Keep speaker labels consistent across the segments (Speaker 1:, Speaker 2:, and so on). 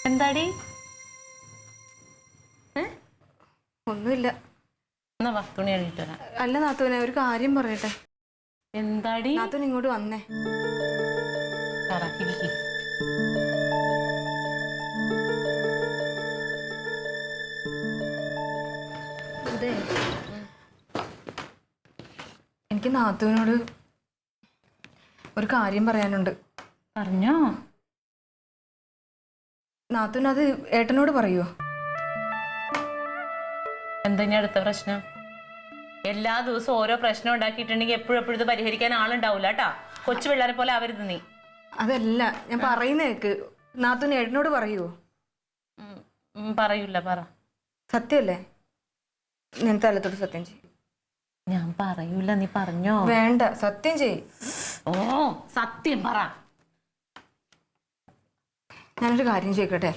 Speaker 1: എന്താടി?
Speaker 2: ഒന്നുമില്ല.
Speaker 1: എന്നാ വാ, തുണി കഴുകിട്ട് വരാം.
Speaker 2: അല്ല നാത്തൂനെ, ഒരു കാര്യം പറയട്ടെ.
Speaker 1: എന്താടി?
Speaker 2: നാത്തൂൻ ഇങ്ങോട്ട് വന്നേ. അതെ, എനിക്ക് നാത്തൂനോട് ഒരു കാര്യം പറയാനുണ്ട്.
Speaker 1: പറഞ്ഞോ.
Speaker 2: നാത്തൂൻ അത് ഏട്ടനോട് പറയുമോ?
Speaker 1: എന്താ ഇനി അടുത്ത പ്രശ്നം? എല്ലാ ദിവസവും ഓരോ പ്രശ്നം ഉണ്ടാക്കിയിട്ടുണ്ടെങ്കിൽ എപ്പോഴും ഇത് പരിഹരിക്കാൻ ആളുണ്ടാവൂല കേട്ടാ. കൊച്ചു പിള്ളേരെ പോലെ ആവരുത് നീ.
Speaker 2: അതല്ല ഞാൻ പറയുന്നേക്ക്. നാത്തൂൻ ഏട്ടനോട് പറയുമോ?
Speaker 1: പറയൂല. പറ.
Speaker 2: സത്യമല്ലേ? ഞാൻ തലത്തോട് സത്യം ചെയ്യും.
Speaker 1: ഞാൻ പറയൂല, നീ പറഞ്ഞോ.
Speaker 2: വേണ്ട, സത്യം ചെയ്യും.
Speaker 1: ഓ, സത്യം പറ.
Speaker 2: ഞാനൊരു കാര്യം ചോദിക്കട്ടെ.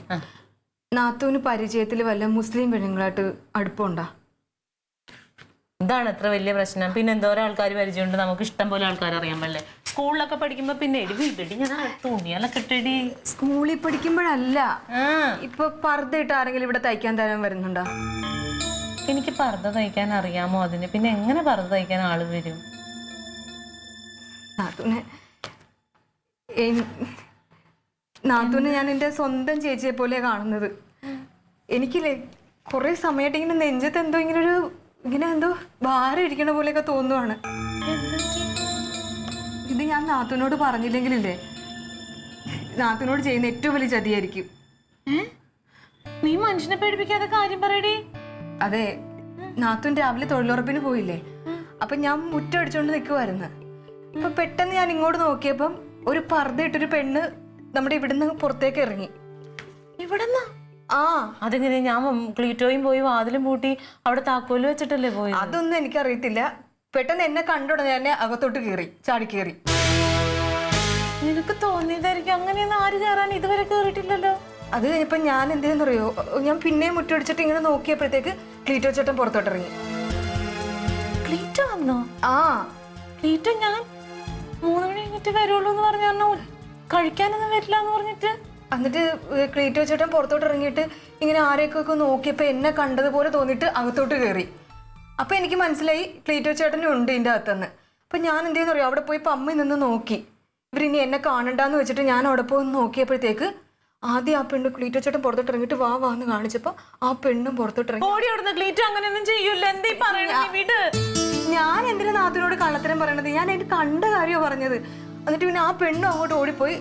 Speaker 2: നാത്തൂന് പരിചയത്തിൽ വല്ല മുസ്ലിം പെണ്ണുങ്ങളായിട്ട് അടുപ്പമുണ്ടോ?
Speaker 1: ഇതാണ് ഇത്ര വലിയ പ്രശ്നം. പിന്നെ എന്തോരം ആൾക്കാർ പരിചയമുണ്ട്. നമുക്ക് ഇഷ്ടം പോലെ ആൾക്കാർ അറിയാൻ പാടില്ലേ. സ്കൂളിലൊക്കെ പഠിക്കുമ്പോ പിന്നെ ഇടി ഞാൻ തുണിയെല്ലാം ഇട്ടടി.
Speaker 2: സ്കൂളിൽ പഠിക്കുമ്പോഴല്ല, ഇപ്പൊ പർദ്ദ ഇട്ട് ആരെങ്കിലും ഇവിടെ തയ്ക്കാൻ തരാൻ വരുന്നുണ്ടോ?
Speaker 1: എനിക്ക് പർദ്ദ തയ്ക്കാൻ അറിയാമോ? അതിന് പിന്നെ എങ്ങനെ പർദ്ദ തയ്ക്കാൻ ആള് വരും?
Speaker 2: നാത്തൂനെ ഞാൻ എന്റെ സ്വന്തം ചേച്ചിയെ പോലെ കാണുന്നത്. എനിക്കില്ലേ കുറെ സമയമായിട്ട് ഇങ്ങനെ നെഞ്ചത്ത് എന്തോ ഇങ്ങനെ എന്തോ ഭാരം ഇരിക്കണ പോലെയൊക്കെ തോന്നുവാണ്. ഇത് ഞാൻ നാത്തൂനോട് പറഞ്ഞില്ലെങ്കിലില്ലേ, നാത്തൂനോട് ചെയ്യുന്ന ഏറ്റവും വലിയ ചതിയായിരിക്കും.
Speaker 1: നീ മനുഷ്യനെ പേടിപ്പിക്കാതെ കാര്യം പറയടി.
Speaker 2: അതെ, നാത്തൂൻ രാവിലെ തൊഴിലുറപ്പിന് പോയില്ലേ, അപ്പൊ ഞാൻ മുറ്റടിച്ചോണ്ട് നിൽക്കുമായിരുന്നു. അപ്പൊ പെട്ടെന്ന് ഞാൻ ഇങ്ങോട്ട് നോക്കിയപ്പം ഒരു പർദ്ദ ഇട്ടൊരു പെണ്ണ് നമ്മുടെ ഇവിടുന്ന് പുറത്തേക്ക് ഇറങ്ങി.
Speaker 1: ഇവിടെന്നാ? അതെങ്ങനെ? ഞാൻ ക്ലീറ്റോയും പോയി വാതിലും പൂട്ടി അവിടെ താക്കോല് വെച്ചിട്ടല്ലേ പോയി?
Speaker 2: അതൊന്നും എനിക്കറിയത്തില്ല. പെട്ടെന്ന് എന്നെ കണ്ടുടനെ തന്നെ അകത്തോട്ട് കയറി, ചാടി കയറി.
Speaker 1: നിനക്ക് തോന്നിയതായിരിക്കും. അങ്ങനെയൊന്നും ആര് കയറാൻ ഇതുവരെ കേറിയിട്ടില്ലല്ലോ.
Speaker 2: അത് കഴിഞ്ഞപ്പോ ഞാൻ എന്തെന്നറിയോ, ഞാൻ പിന്നെയും മുറ്റടിച്ചിട്ട് ഇങ്ങനെ നോക്കിയപ്പോഴത്തേക്ക് ക്ലീറ്റോ ചേട്ടൻ പുറത്തോട്ട് ഇറങ്ങി.
Speaker 1: ക്ലീറ്റോ വന്നോ? ക്ലീറ്റോ ഞാൻ 3 മണി കഴിഞ്ഞിട്ട് വരുള്ളൂ എന്ന് പറഞ്ഞു. കഴിക്കാനൊന്നും വരില്ല എന്ന് പറഞ്ഞിട്ട്.
Speaker 2: എന്നിട്ട് ക്ലീറ്റോ ചേട്ടൻ പുറത്തോട്ട് ഇറങ്ങിയിട്ട് ഇങ്ങനെ ആരെയൊക്കെ നോക്കിയപ്പോ എന്നെ കണ്ടതുപോലെ തോന്നിയിട്ട് അകത്തോട്ട് കയറി. അപ്പൊ എനിക്ക് മനസ്സിലായി ക്ലീറ്റോ ചേട്ടനും ഉണ്ട് ഇതിന്റെ അകത്തുനിന്ന്. അപ്പൊ ഞാൻ എന്തെന്നറിയോ, അവിടെ പോയി പമ്മി നിന്ന് നോക്കി. ഇവരിനി എന്നെ കാണണ്ടെന്ന് വെച്ചിട്ട് ഞാൻ അവിടെ പോയി നോക്കിയപ്പോഴത്തേക്ക് ആദ്യം ആ പെണ്ണ് ക്ലീറ്റോ ചേട്ടൻ പുറത്തോട്ട് ഇറങ്ങിയിട്ട് വാന്ന് കാണിച്ചപ്പോ ആ പെണ്ണും പുറത്തോട്ട് ഇറങ്ങി. ഞാൻ എന്തിനാ നാത്തിനോട് കള്ളത്തരം പറയണത്? ഞാൻ എനിക്ക് കണ്ട കാര്യമാണ് പറഞ്ഞത്. എന്നിട്ട് പിന്നെ ആ പെണ്ണും അങ്ങോട്ട് ഓടിപ്പോയി.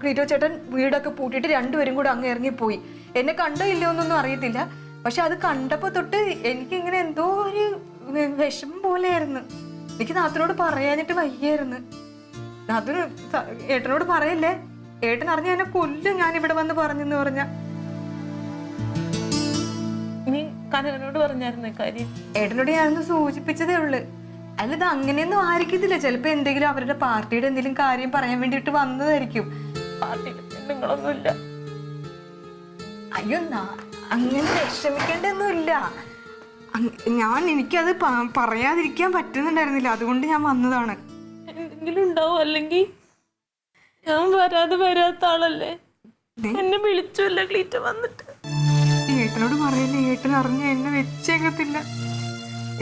Speaker 2: ക്ലീറ്റോ ചേട്ടൻ വീടൊക്കെ പൂട്ടിയിട്ട് രണ്ടുപേരും കൂടെ അങ്ങ് ഇറങ്ങിപ്പോയി. എന്നെ കണ്ടോ ഇല്ലയോ എന്നൊന്നും അറിയത്തില്ല. പക്ഷെ അത് കണ്ടപ്പോ തൊട്ട് എനിക്കിങ്ങനെ എന്തോ ഒരു വിഷമം പോലെയായിരുന്നു. എനിക്ക് നാത്തിനോട് പറയാനിട്ട് വയ്യായിരുന്നു. നാത്തിന് ഏട്ടനോട് പറയല്ലേ, ഏട്ടൻ അറിഞ്ഞ എന്നെ കൊല്ലും ഞാൻ ഇവിടെ വന്ന് പറഞ്ഞെന്ന് പറഞ്ഞ. ഏട്ടനോട് ഞാനൊന്ന് സൂചിപ്പിച്ചതേ ഉള്ളു. അല്ല, ഇത് അങ്ങനെയൊന്നും ആയിരിക്കത്തില്ല. ചിലപ്പോ എന്തെങ്കിലും അവരുടെ പാർട്ടിയുടെ എന്തെങ്കിലും കാര്യം പറയാൻ വേണ്ടിട്ട് വന്നതായിരിക്കും.
Speaker 1: നിങ്ങളൊന്നുമില്ല.
Speaker 2: അയ്യോ, അങ്ങനെ വിഷമിക്കേണ്ടൊന്നുമില്ല. എനിക്കത് പറയാതിരിക്കാൻ പറ്റുന്നുണ്ടായിരുന്നില്ല. അതുകൊണ്ട് ഞാൻ വന്നതാണ്.
Speaker 1: എന്തെങ്കിലും ഉണ്ടാവും. അല്ലെങ്കിൽ ഞാൻ വരാത്ത ആളല്ലേ. എന്നെ വിളിച്ചല്ല ക്ലീറ്റ വന്നിട്ട്.
Speaker 2: ഏട്ടനോട് പറയല്ലേ, ഏട്ടൻ അറിഞ്ഞ എന്നെ വെച്ചേക്കത്തില്ല.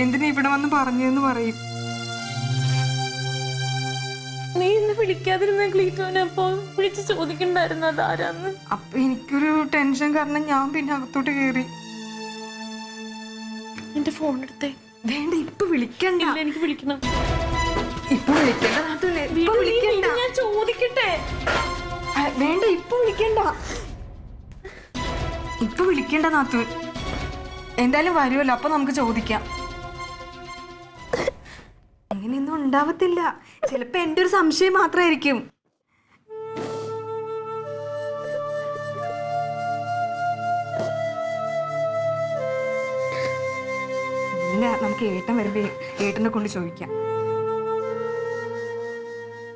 Speaker 2: എന്തിനാ ഇവിടെ വന്ന് പറഞ്ഞെന്ന് പറയും.
Speaker 1: നീ ഇന്ന് വിളിക്കാതിരുന്ന ക്ലീറ്റോനെ അപ്പൊ വിളിച്ച് ചോദിക്കണ്ടായിരുന്നു അതാരാന്ന്.
Speaker 2: അപ്പൊ എനിക്കൊരു ടെൻഷൻ കാരണം ഞാൻ പിന്നെ അകത്തോട്ട് കയറി.
Speaker 1: എന്റെ ഫോൺ എടുത്തേ.
Speaker 2: വേണ്ട, ഇപ്പൊ വിളിക്കണ്ട.
Speaker 1: എനിക്ക് വിളിക്കണം.
Speaker 2: ഇപ്പൊ വിളിക്കണ്ട.
Speaker 1: ഞാൻ ചോദിക്കട്ടെ.
Speaker 2: വേണ്ട, ഇപ്പൊ വിളിക്കണ്ട. ഇപ്പൊ വിളിക്കണ്ട നാത്തൂൻ. എന്തായാലും വരുമല്ലോ, അപ്പൊ നമുക്ക് ചോദിക്കാം. അങ്ങനെയൊന്നും ഉണ്ടാവത്തില്ല. ചിലപ്പോ എന്റെ ഒരു സംശയം മാത്രമായിരിക്കും. ഇല്ല, നമുക്ക് ഏട്ടൻ വരുമ്പോ ഏട്ടനെ കൊണ്ട് ചോദിക്കാം.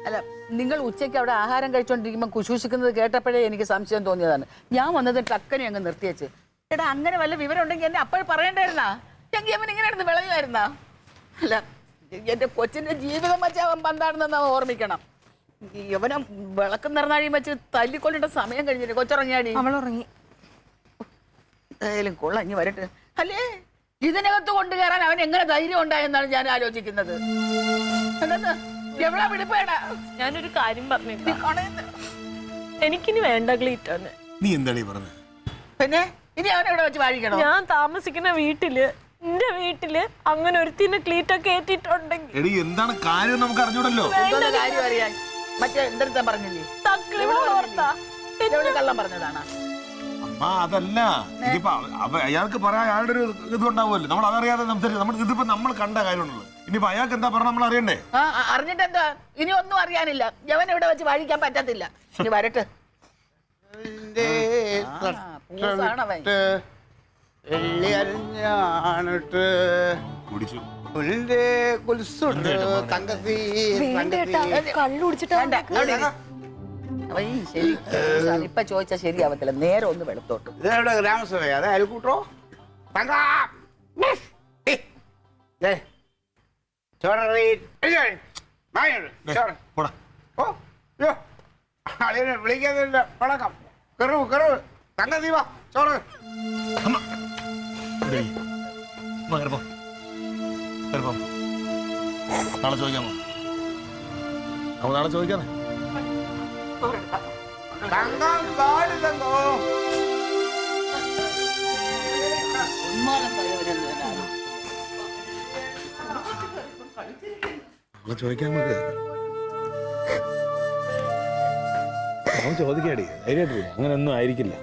Speaker 3: അല്ല, നിങ്ങൾ ഉച്ചയ്ക്ക് അവിടെ ആഹാരം കഴിച്ചുകൊണ്ടിരിക്കുമ്പോൾ കുശൂഷിക്കുന്നത് കേട്ടപ്പോഴേ എനിക്ക് സംശയം തോന്നിയതാണ്. ഞാൻ വന്നത് ടക്കനെ അങ്ങ് നിർത്തിയേച്ച്. എടാ, അങ്ങനെ വല്ല വിവരം ഉണ്ടെങ്കിൽ എന്നെ അപ്പോഴും പറയണ്ടായിരുന്നാ? എങ്കിൽ അവൻ ഇങ്ങനെ ആയിരുന്നു വിളയുമായിരുന്നാ? അല്ല, എന്റെ കൊച്ചിന്റെ ജീവിതം വെച്ച് അവൻ പന്താണെന്ന് ഓർമ്മിക്കണം. യവനെ വിളക്കം നിറഞ്ഞാഴിയും വെച്ച് തല്ലിക്കൊല്ലിട്ട സമയം കഴിഞ്ഞില്ലേ? കൊച്ചുറങ്ങിയാടി?
Speaker 2: അവളുറങ്ങി.
Speaker 3: ഏതായാലും കൊള്ളാം, ഇനി വരട്ടെ. അല്ലേ ഇതിനകത്ത് കൊണ്ടു കയറാൻ അവൻ എങ്ങനെ ധൈര്യം ഉണ്ടായെന്നാണ് ഞാൻ ആലോചിക്കുന്നത്. എന്താ എവിടാ പിടിപ്പേടാ?
Speaker 1: ഞാനൊരു കാര്യം പറഞ്ഞില്ല, എനിക്കിനി വേണ്ട ക്ലീറ്റോന്ന്.
Speaker 4: നീ എന്താണീ പറഞ്ഞത്?
Speaker 3: പിന്നെ ഇനി അവനെ ഇവിടെ വെച്ച് വാഴിക്കണോ?
Speaker 1: ഞാൻ താമസിക്കുന്ന വീട്ടില്, എന്റെ വീട്ടില് അങ്ങനെ ഒരുത്തിന് ക്ലീറ്റോ കേട്ടിട്ടുണ്ടെങ്കിൽ
Speaker 4: എടി എന്താണ് കാര്യം നമുക്ക് അറിഞ്ഞൂടല്ലോ.
Speaker 3: എന്തോന്ന് കാര്യം അറിയാൻ? മറ്റേ എന്തെടുത്താ പറഞ്ഞില്ലേ? കള്ളം പറഞ്ഞതാണ്.
Speaker 4: അമ്മ അതല്ല, ഇതിപ്പോ അയാൾക്ക് പറയാൻ അയാളുടെ ഒരു ഇതുണ്ടാവുമല്ലോ, നമ്മൾ അതറിയാതെ സംസാരിക്കും. നമ്മൾ ഇതിപ്പോ നമ്മൾ കണ്ട കാര്യമാണുള്ളത്. ഇനിയിപ്പോ അയാൾക്ക് എന്താ പറഞ്ഞ നമ്മൾ അറിയണ്ടേ?
Speaker 3: അറിഞ്ഞിട്ട് എന്താ? ഇനി ഒന്നും അറിയാനില്ല. യവൻ ഇവിടെ വെച്ച് വാഴിക്കാൻ പറ്റത്തില്ല. ഇനി വരട്ടെ.
Speaker 4: കുടിച്ചു
Speaker 2: കള്ളു കുടിച്ചിട്ടാ
Speaker 3: ഇപ്പൊ ചോദിച്ചാ ശരിയാവത്തില്ല. നേരെ ഒന്ന് വെളുത്തോട്ട്.
Speaker 5: ഗ്രാമസഭ അതെ അയൽക്കൂട്ടോ വിളിക്കുന്നില്ല. പടക്കം കെറു കെറു തങ്ക ദീപ ചോറ്.
Speaker 4: നാളെ ചോദിക്കാമോ? നമുക്ക് നാളെ ചോദിക്കാമേ.
Speaker 5: തങ്കം പാടില്ലെന്നോ?
Speaker 4: നാളെ ചോദിക്കാൻ നമുക്ക് ചോദിക്കാടി, ധൈര്യമായിട്ട് അങ്ങനെയൊന്നും ആയിരിക്കില്ല.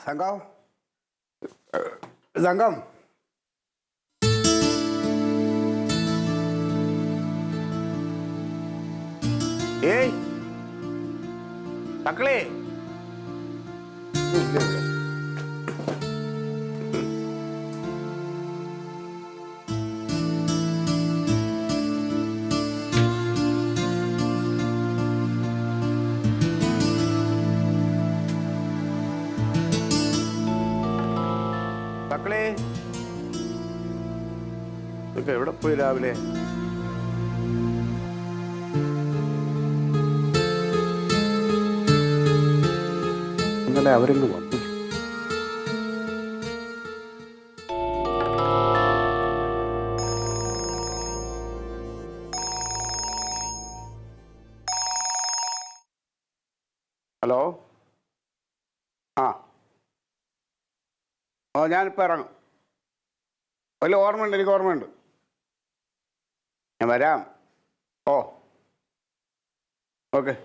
Speaker 5: സംഘം സംഘം ഏയ് മക്കളെ മക്കളെ ഇതൊക്കെ എവിടെ പോയി രാവിലെ? ഇന്നലെ അവരെങ്ങ് വന്നു. ഹലോ ആ ഞാനിപ്പോൾ ഇറങ്ങും. വലിയ ഓർമ്മയുണ്ട്, എനിക്ക് ഓർമ്മയുണ്ട്. ഞാൻ വരാം. ഓ ഓക്കെ.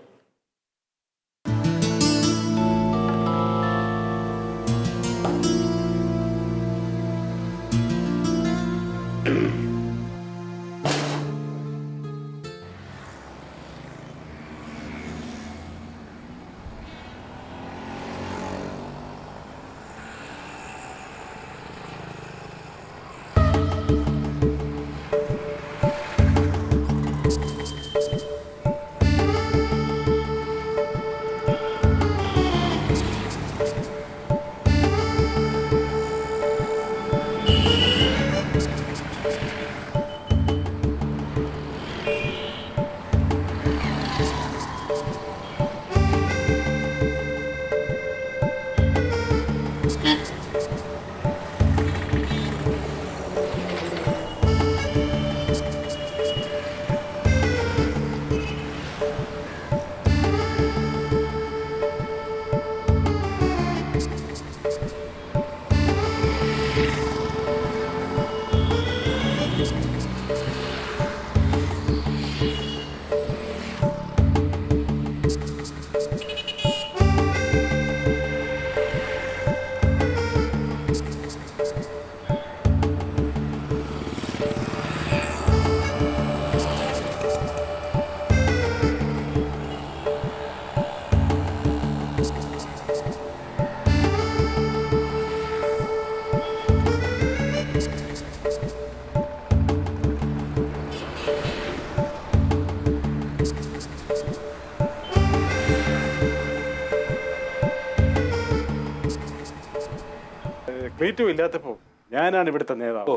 Speaker 6: ക്ലീറ്റോ ഇല്ലാത്തപ്പോ ഞാനാണ് ഇവിടുത്തെ നേതാവ്.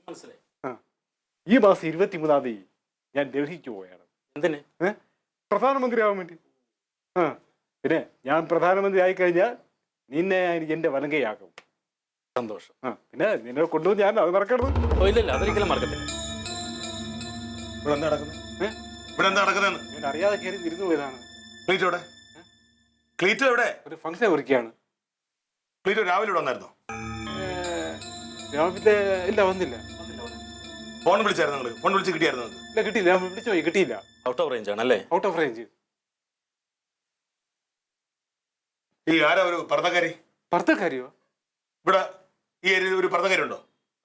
Speaker 7: മനസ്സിലായി.
Speaker 6: ഈ മാസം 23-ാം തീയതി ഞാൻ ഡൽഹിക്ക് പോവുകയാണ്.
Speaker 7: എന്തിന്?
Speaker 6: പ്രധാനമന്ത്രി ആവാൻ വേണ്ടി. പിന്നെ ഞാൻ പ്രധാനമന്ത്രി ആയിക്കഴിഞ്ഞാൽ നിന്നെ എന്റെ വലങ്കയാക്കും.
Speaker 7: സന്തോഷം.
Speaker 6: പിന്നെ നിന്നെ കൊണ്ടുവന്ന് ഞാൻ അത് മറക്കരുത്.
Speaker 7: ഇല്ലല്ല, അതൊരിക്കലും മറക്കത്തില്ല.
Speaker 4: ഇവിടെ എന്താ നടക്കുന്നത്? ഇവിടെ എന്താ നടക്കുന്നതെന്ന്
Speaker 6: ഞാൻ അറിയാതെ കയറി ഇരുന്നു പോയതാണ്.
Speaker 4: ക്ലീറ്റോ എവിടെ? ക്ലീറ്റോ എവിടെ?
Speaker 6: ഒരു ഫംഗ്ഷൻ ഒരുക്കിയാണ്.
Speaker 4: ക്ലീറ്റോ രാവിലെ ഇവിടെ വന്നായിരുന്നോ?
Speaker 6: രാവിലെ ഇല്ല, വന്നില്ല.
Speaker 4: ഫോൺ വിളിച്ചായിരുന്നു നിങ്ങൾ? ഫോൺ വിളിച്ച് കിട്ടിയായിരുന്നു?
Speaker 6: ഇല്ല, കിട്ടിയില്ല. വിളിച്ചു പോയി, കിട്ടിയില്ല.
Speaker 7: ഔട്ട് ഓഫ് റേഞ്ച് ആണല്ലേ?
Speaker 6: Out of range.
Speaker 4: ഈ ആരാ ഒരു പർദ്ദക്കാരി?
Speaker 6: പർദ്ദക്കാരിയോ?
Speaker 4: ഇവിടെ ഈ ഏരിയയിൽ ഒരു പർദ്ദക്കാരി ഉണ്ടോ?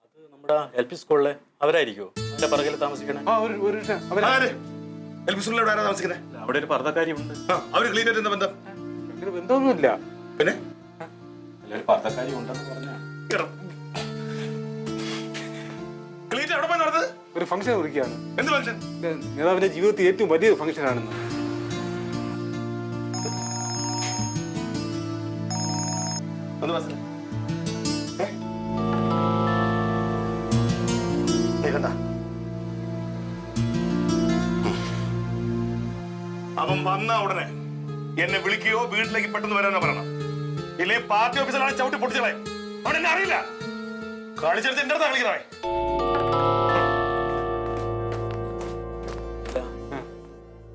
Speaker 7: അത് നമ്മുടെ LP സ്കൂളിലെ അവരായിരിക്കുമോ അതിന്റെ പറകിൽ താമസിക്കണേ?
Speaker 4: LP സ്കൂളിൽ ഇവിടെ ആരാ താമസിക്കുന്നത്?
Speaker 7: അവിടെ ഒരു പർദ്ദക്കാരി ഉണ്ട്.
Speaker 4: അവര് ക്ലീറ്റോ എന്താ ബന്ധം?
Speaker 6: ബന്ധമൊന്നുമില്ല.
Speaker 4: പിന്നെ
Speaker 7: ഒരു പർദ്ദക്കാരി ഉണ്ടെന്ന് പറഞ്ഞാ
Speaker 4: ക്ലീറ്റോ എവിടെ പോയി നടന്നത്?
Speaker 6: ഒരു ഫംഗ്ഷൻ ഒരുക്കിയാണ്.
Speaker 4: എന്ത് ഫംഗ്ഷൻ?
Speaker 6: നേതാവിന്റെ ജീവിതത്തിൽ ഏറ്റവും വലിയ ഫംഗ്ഷൻ ആണെന്ന്.
Speaker 4: അവൻ വന്ന ഉടനെ എന്നെ വിളിക്കുകയോ വീട്ടിലേക്ക് പെട്ടെന്ന് വരാനോ പറയണം. ഇല്ലേ പാർട്ടി ഓഫീസറാണ് ചവിട്ടി പൊട്ടിച്ചളെ. അവൻ എന്നെ അറിയില്ല. കളിച്ചെടുത്ത് എന്റെ അടുത്ത് കളിക്കണേ.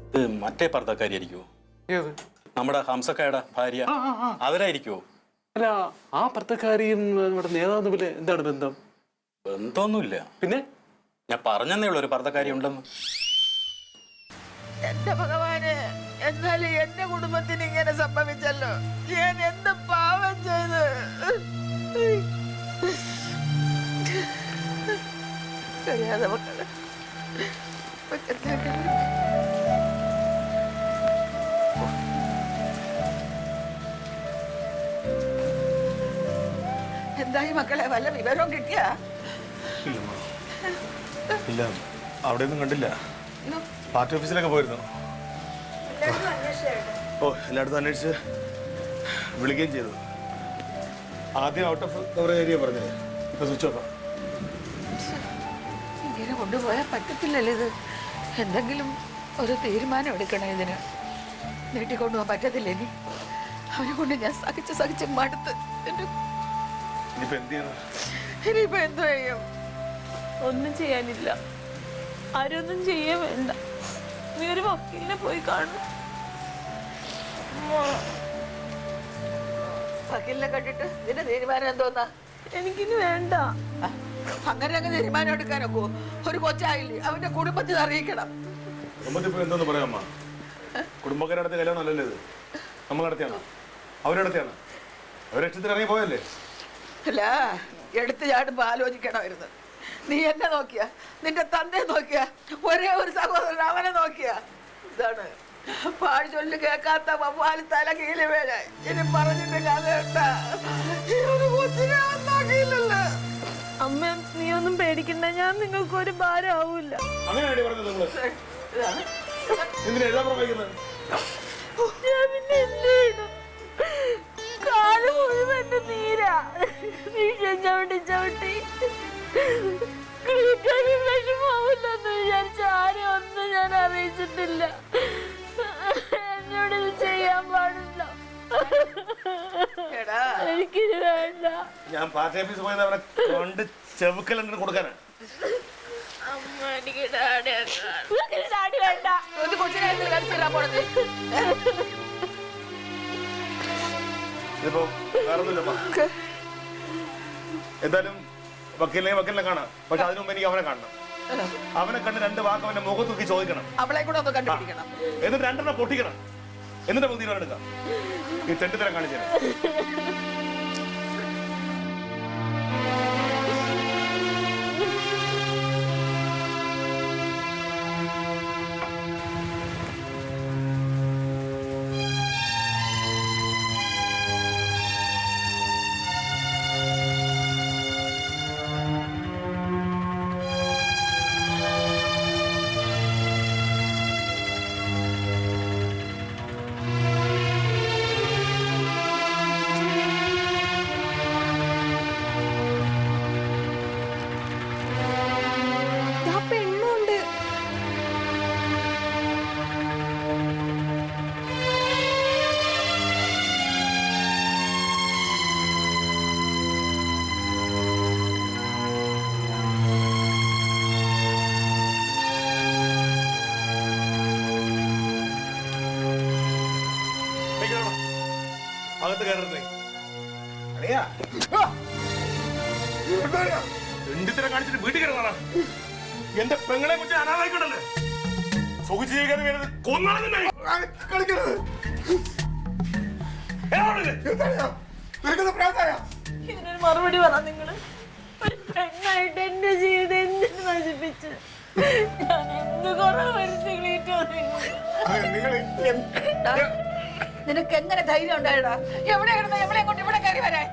Speaker 7: ഇത് മറ്റേ പർദ്ദക്കാരി ആയിരിക്കുമോ?
Speaker 6: ഏത്?
Speaker 7: നമ്മുടെ ഹംസക്കയുടെ ഭാര്യ അവരായിരിക്കുമോ?
Speaker 6: അല്ല, ആ പർദ്ദക്കാരിയും നമ്മുടെ നേതാവ് തമ്മിൽ എന്താണ് ബന്ധം?
Speaker 7: ബന്ധമൊന്നുമില്ല.
Speaker 6: പിന്നെ
Speaker 7: ഞാൻ പറഞ്ഞതേ ഉള്ളൂ ഒരു പർദ്ദക്കാരി ഉണ്ടെന്ന്.
Speaker 3: എന്റെ ഭഗവാന്, എന്നാലും എന്റെ കുടുംബത്തിന് ഇങ്ങനെ സംഭവിച്ചല്ലോ. ഞാൻ എന്ത് പാവം ചെയ്ത്. കഴിയാതെ മക്കളെ. എന്തായി മക്കളെ, വല്ല വിവരവും കിട്ടിയാ?
Speaker 4: ഇല്ല, അവിടെ ഒന്നും കണ്ടില്ല. പാർട്ടി ഓഫീസിലൊക്കെ പോയിരുന്നു. എല്ലായിടത്തും അന്വേഷിച്ച് വിളിക്കുകയും ചെയ്തു. ആദ്യം ഔട്ട് ഓഫ് കവർ ഏരിയ പറഞ്ഞത്, ഇപ്പൊ സ്വിച്ച് ഓഫാ.
Speaker 3: ഇങ്ങനെ കൊണ്ടുപോയാൽ പറ്റത്തില്ലല്ലോ ഇത്. എന്തെങ്കിലും ഒരു തീരുമാനം എടുക്കണം. ഇതിന് നീട്ടിക്കൊണ്ടുപോകാൻ പറ്റത്തില്ല. ഇനി അവനെ കൊണ്ട് ഞാൻ സഹിച്ച് മടുത്ത്. ഇനിയിപ്പോ എന്തോ ചെയ്യും?
Speaker 1: ഒന്നും ചെയ്യാനില്ല. ആരൊന്നും ചെയ്യാൻ വേണ്ട. നീ ഒരു വക്കീലിനെ പോയി കാണും.
Speaker 3: വക്കീലിനെ കണ്ടിട്ട് ഇതിന്റെ തീരുമാനം എന്തോന്നാ?
Speaker 1: എനിക്കിനി വേണ്ട.
Speaker 3: അങ്ങനെ അങ്ങ് തീരുമാനം എടുക്കാനൊക്കെ ഒരു കൊച്ചായില്ലേ, അവന്റെ കുടുംബത്തിൽ അറിയിക്കണം.
Speaker 4: കുടുംബത്തിൽ എന്തോന്ന് പറയാം അമ്മ? കുടുംബക്കാരെ നടത്തിയ കല്യാണം അല്ലല്ലോ ഇത്. നമ്മൾ നടത്തിയാണ്, അവരടത്തിയാണ്. അവരക്ഷത്തിൽ ഇറങ്ങി പോയല്ലേ?
Speaker 3: അല്ല, എടുത്ത് ചാടുമ്പോ ആലോചിക്കണമായിരുന്നു. നീ എന്നെ നോക്കിയ, നിന്റെ തന്തയെ നോക്കിയ, ഒരേ ഒരു സഹോദരൻ അവനെ നോക്കിയ. ഇതാണ് പാഴ് ചൊല്ലി കേൾക്കാത്ത വവ്വാലി തല കീഴ് വീഴ. ഇനി പറഞ്ഞിട്ട് കഥയുണ്ട. നോക്കിയില്ലല്ലോ.
Speaker 1: അമ്മ, നീ ഒന്നും പേടിക്കണ്ട. ഞാൻ നിങ്ങൾക്ക് ഒരു ഭാരം ആവൂല.
Speaker 4: അങ്ങനെയാണ് പറഞ്ഞത്. എന്തിനാ എഴുതാൻ പ്രവഹിക്കുന്നത്?
Speaker 1: ഞാൻ പിന്നെ എന്ത് ചെയ്യണം? കാല് മുഴുവൻ എന്റെ നീരാ. ചവിട്ടി വിഷമാവില്ലെന്ന് വിചാരിച്ച ആരും ഒന്നും ഞാൻ അറിയിച്ചിട്ടില്ല. എന്നോട് ഇത് ചെയ്യാൻ പാടില്ല. എനിക്കിത് വേണ്ട.
Speaker 4: ഞാൻ പാർട്ടി ഓഫീസ് പോയത് അവനെ കൊണ്ട് ചെവുക്കൽ കൊടുക്കാനാ.
Speaker 1: അമ്മ, എനിക്ക് ഡാഡി വേണ്ട.
Speaker 4: ഇതിപ്പോ വേറൊന്നുമില്ലമ്മ. എന്തായാലും വക്കീലിനെ കാണാം. പക്ഷെ അതിനു മുമ്പ് എനിക്ക് അവനെ കാണണം. അവനെ കണ്ട് രണ്ട് വാക്ക് അവന്റെ മുഖത്ത് നോക്കി ചോദിക്കണം.
Speaker 3: അവളെ കൂടെ ഒന്ന് കണ്ടുപിടിക്കണം.
Speaker 4: എന്നിട്ട് രണ്ടെണ്ണം പൊട്ടിക്കണം. എന്നിട്ട് നമുക്ക് തീരുമാനം എടുക്കാം. ഈ തെണ്ടിത്തരം കാണിച്ചു. അകത്ത് കയറരുത്.
Speaker 5: അളിയാ. എന്താ
Speaker 4: രണ്ടിത്തരം കാണിച്ചിട്ട് വീട്ടിൽ കയറുന്നതാണ്. എന്റെ പെങ്ങളെ കുറിച്ച് അനാഥായിക്കണ്ടല്ലേ സുഖിച്ച് ജീവിക്കാൻ വരുന്നത് കൊന്നാണെന്നുണ്ടെ
Speaker 5: കളിക്കരുത്.
Speaker 2: ഇതിനൊരു മറുപടി പറ നിങ്ങള്. ഒരു പെണ്ണായിട്ട് എന്റെ ജീവിതം എന്തിനു നശിപ്പിച്ച് ഞാൻ എന്ത് കുറവ് വരുത്തി ക്ലീറ്റോ
Speaker 3: നിനക്ക് എങ്ങനെ ധൈര്യം ഉണ്ടായിടാ? എവിടെ കിടന്ന് എവിടെ കൊണ്ട് ഇവിടെ കയറി വരാൻ?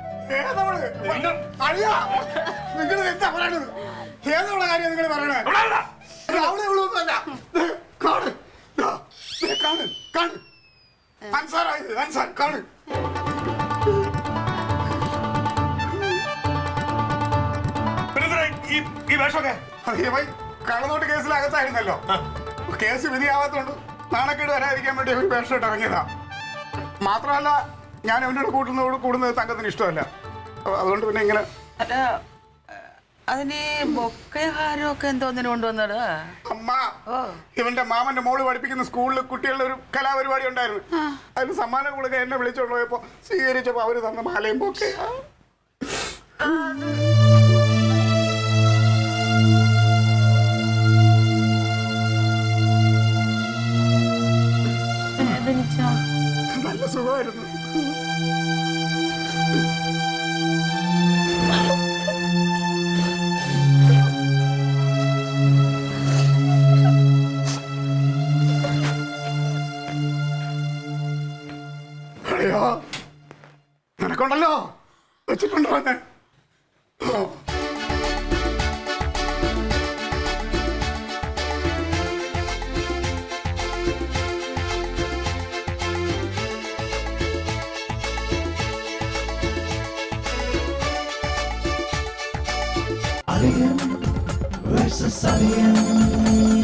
Speaker 5: നിങ്ങൾ എന്താ പറയണത്? ഏതുള്ള കാര്യം നിങ്ങൾ പറയണേ? അവിടെ ഉള്ളതൊന്നുമല്ല. കാണ് കാണ് കാണ് അൻസാറായത് അൻസാർ കാണ്.
Speaker 4: ഈ വേഷമൊക്കെ
Speaker 5: കള്ളനോട്ട് കേസിലകത്തായിരുന്നല്ലോ. കേസ് വിധിയാവാത്തോണ്ട് നാണക്കേട് വരാതിരിക്കാൻ വേണ്ടി ഒരു വേഷം ഇട്ട് ഇറങ്ങിയതാ. മാത്രമല്ല ഞാൻ അവനോട് കൂടുന്നത് തങ്കത്തിന് ഇഷ്ടമല്ല. അതുകൊണ്ട് പിന്നെ ഇങ്ങനെ
Speaker 3: അല്ല, അതിന് ബൊക്കഹാരം ഒക്കെ എന്തോന്നിനു കൊണ്ടുവന്നത്?
Speaker 5: അമ്മ ഇവന്റെ മാമന്റെ മോള് പഠിപ്പിക്കുന്ന സ്കൂളിൽ കുട്ടികളുടെ ഒരു കലാപരിപാടി ഉണ്ടായിരുന്നു. അതിന് സമ്മാനം കൊടുക്കാൻ എന്നെ വിളിച്ചോണ്ട് പോയപ്പോ സ്വീകരിച്ചപ്പോ അവര് തന്ന മാലയും ബൊക്കയാ. നല്ല സുഖമായിരുന്നു. അയ്യോ നിനക്കുണ്ടല്ലോ വെച്ചിട്ടുണ്ടോ എന്നെ?
Speaker 8: Alien versus Alien.